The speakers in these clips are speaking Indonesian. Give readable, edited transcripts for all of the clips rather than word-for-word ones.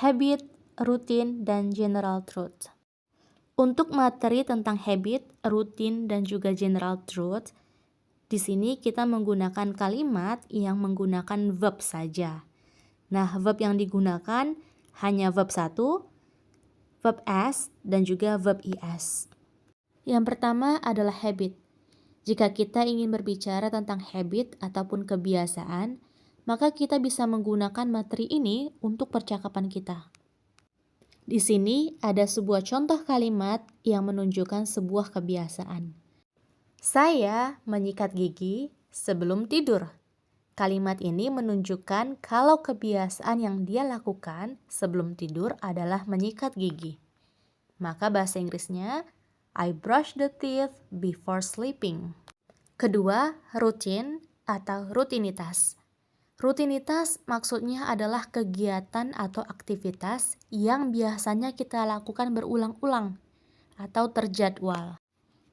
habit, routine, dan general truth. Untuk materi tentang habit, routine, dan juga general truth, di sini kita menggunakan kalimat yang menggunakan verb saja. Nah, verb yang digunakan hanya verb 1, verb as, dan juga verb es. Yang pertama adalah habit. Jika kita ingin berbicara tentang habit ataupun kebiasaan, maka kita bisa menggunakan materi ini untuk percakapan kita. Di sini ada sebuah contoh kalimat yang menunjukkan sebuah kebiasaan. Saya menyikat gigi sebelum tidur. Kalimat ini menunjukkan kalau kebiasaan yang dia lakukan sebelum tidur adalah menyikat gigi. Maka bahasa Inggrisnya, I brush the teeth before sleeping. Kedua, routine atau rutinitas. Rutinitas maksudnya adalah kegiatan atau aktivitas yang biasanya kita lakukan berulang-ulang atau terjadwal.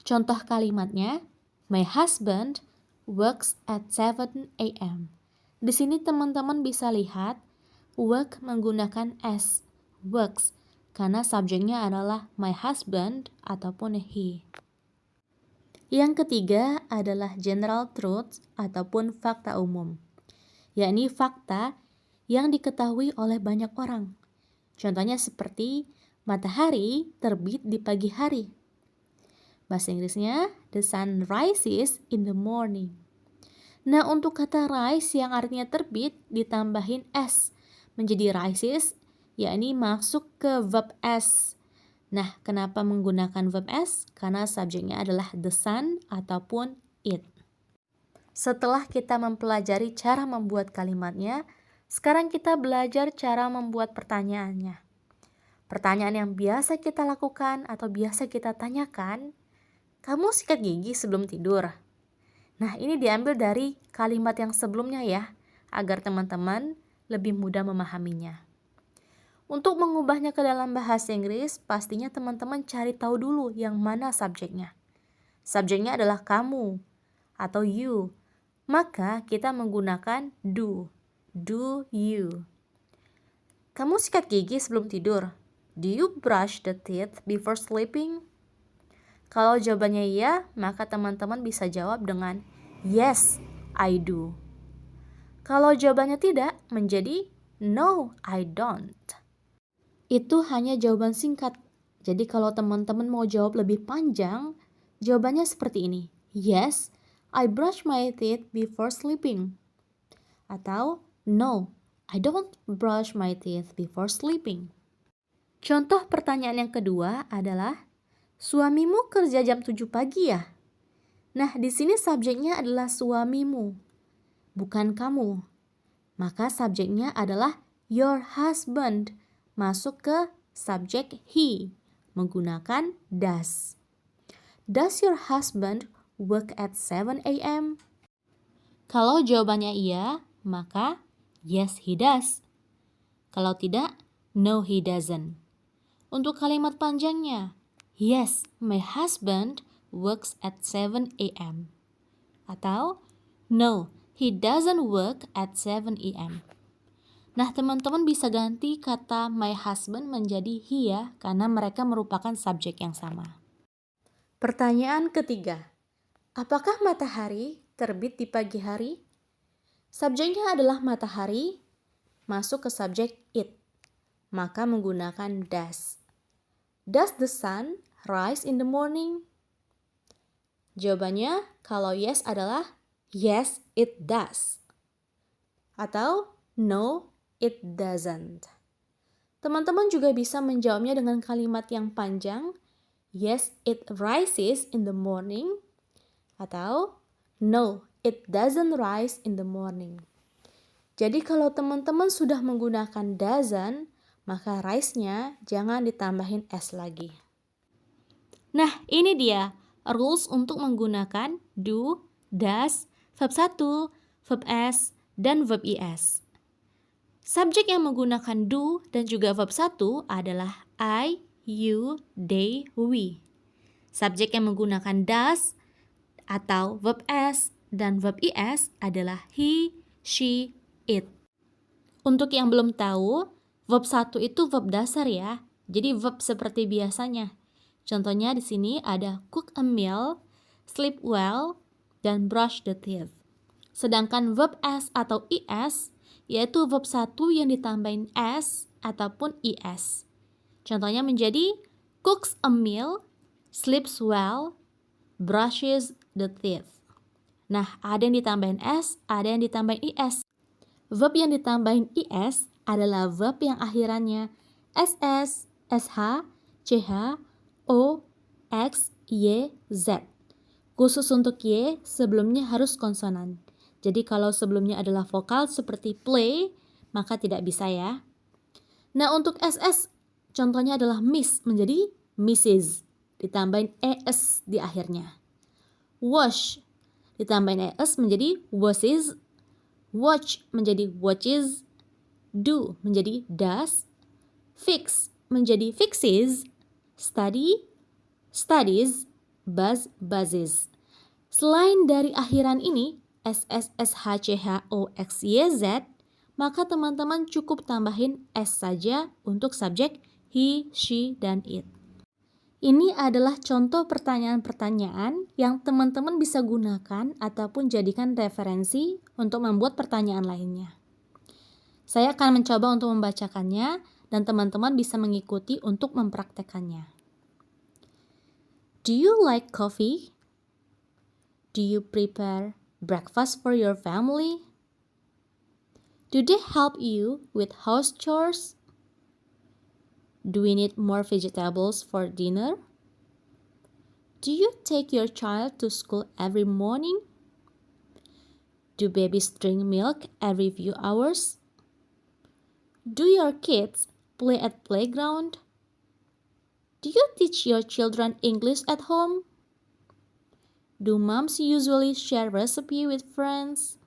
Contoh kalimatnya, my husband works at 7 a.m. Di sini teman-teman bisa lihat work menggunakan s, works, karena subjeknya adalah my husband ataupun he. Yang ketiga adalah general truth ataupun fakta umum, yakni fakta yang diketahui oleh banyak orang. Contohnya seperti matahari terbit di pagi hari. Bahasa Inggrisnya, the sun rises in the morning. Nah, untuk kata rise yang artinya terbit ditambahin s menjadi rises, yakni masuk ke verb s. Nah, kenapa menggunakan verb s? Karena subjeknya adalah the sun ataupun it. Setelah kita mempelajari cara membuat kalimatnya, sekarang kita belajar cara membuat pertanyaannya. Pertanyaan yang biasa kita lakukan atau biasa kita tanyakan, kamu sikat gigi sebelum tidur? Nah, ini diambil dari kalimat yang sebelumnya ya, agar teman-teman lebih mudah memahaminya. Untuk mengubahnya ke dalam bahasa Inggris, pastinya teman-teman cari tahu dulu yang mana subjeknya. Subjeknya adalah kamu atau you. Maka kita menggunakan do you. Kamu sikat gigi sebelum tidur? Do you brush the teeth before sleeping? Kalau jawabannya iya, maka teman-teman bisa jawab dengan yes, I do. Kalau jawabannya tidak, menjadi no, I don't. Itu hanya jawaban singkat. Jadi kalau teman-teman mau jawab lebih panjang, jawabannya seperti ini. Yes, I brush my teeth before sleeping. Atau, no, I don't brush my teeth before sleeping. Contoh pertanyaan yang kedua adalah, suamimu kerja jam 7 pagi ya? Nah, di sini subjeknya adalah suamimu, bukan kamu. Maka subjeknya adalah your husband, masuk ke subjek he, menggunakan does. Does your husband work at 7 a.m.? Kalau jawabannya iya, maka yes he does. Kalau tidak, no he doesn't. Untuk kalimat panjangnya, yes, my husband works at 7 a.m. Atau, no, he doesn't work at 7 a.m. Nah, teman-teman bisa ganti kata my husband menjadi he ya, karena mereka merupakan subjek yang sama. Pertanyaan ketiga, apakah matahari terbit di pagi hari? Subjeknya adalah matahari, masuk ke subjek it, maka menggunakan does. Does the sun rise in the morning? Jawabannya kalau yes adalah yes it does. Atau no it doesn't. Teman-teman juga bisa menjawabnya dengan kalimat yang panjang, yes it rises in the morning. Atau no it doesn't rise in the morning. Jadi kalau teman-teman sudah menggunakan doesn't, maka rise-nya jangan ditambahin s lagi. Nah, ini dia rules untuk menggunakan do, does, verb 1, verb s, dan verb es. Subjek yang menggunakan do dan juga verb 1 adalah I, you, they, we. Subjek yang menggunakan does atau verb s dan verb es adalah he, she, it. Untuk yang belum tahu, Verb 1 itu verb dasar ya. Jadi verb seperti biasanya. Contohnya di sini ada cook a meal, sleep well, dan brush the teeth. Sedangkan verb S atau IS yaitu verb 1 yang ditambahin S ataupun IS. Contohnya menjadi cooks a meal, sleeps well, brushes the teeth. Nah, ada yang ditambahin S, ada yang ditambahin IS. Verb yang ditambahin IS adalah verb yang akhirannya SS, SH, CH, O, X, Y, Z. Khusus untuk Y, sebelumnya harus konsonan. Jadi kalau sebelumnya adalah vokal seperti play, maka tidak bisa ya. Nah, untuk SS, contohnya adalah Miss menjadi Mrs. Ditambahin ES di akhirnya. Wash, ditambahin ES menjadi washes. Watch menjadi watches. Do menjadi does. Fix menjadi fixes. Study, studies. Buzz, buzzes. Selain dari akhiran ini, SS, SH, CH, O, X, Y, Z, maka teman-teman cukup tambahin S saja untuk subjek he, she, dan it. Ini adalah contoh pertanyaan-pertanyaan yang teman-teman bisa gunakan ataupun jadikan referensi untuk membuat pertanyaan lainnya. Saya akan mencoba untuk membacakannya dan teman-teman bisa mengikuti untuk mempraktekannya. Do you like coffee? Do you prepare breakfast for your family? Do they help you with house chores? Do we need more vegetables for dinner? Do you take your child to school every morning? Do babies drink milk every few hours? Do your kids play at playground? Do you teach your children English at home? Do moms usually share recipe with friends?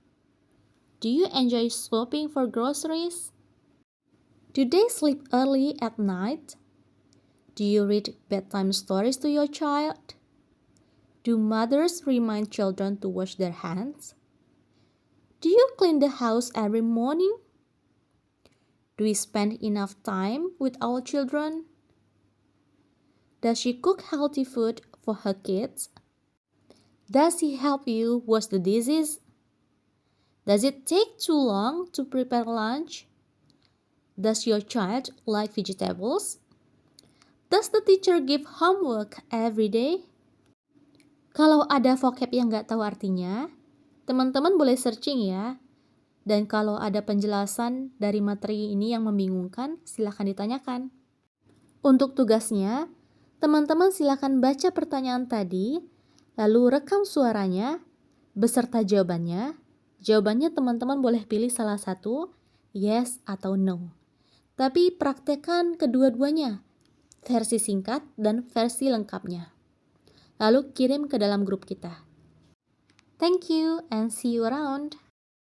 Do you enjoy shopping for groceries? Do they sleep early at night? Do you read bedtime stories to your child? Do mothers remind children to wash their hands? Do you clean the house every morning? Do we spend enough time with our children? Does she cook healthy food for her kids? Does he help you wash the dishes? Does it take too long to prepare lunch? Does your child like vegetables? Does the teacher give homework every day? Kalau ada vocab yang nggak tahu artinya, teman-teman boleh searching ya. Dan kalau ada penjelasan dari materi ini yang membingungkan, silakan ditanyakan. Untuk tugasnya, teman-teman silakan baca pertanyaan tadi, lalu rekam suaranya, beserta jawabannya. Jawabannya teman-teman boleh pilih salah satu, yes atau no. Tapi praktekkan kedua-duanya, versi singkat dan versi lengkapnya. Lalu kirim ke dalam grup kita. Thank you and see you around.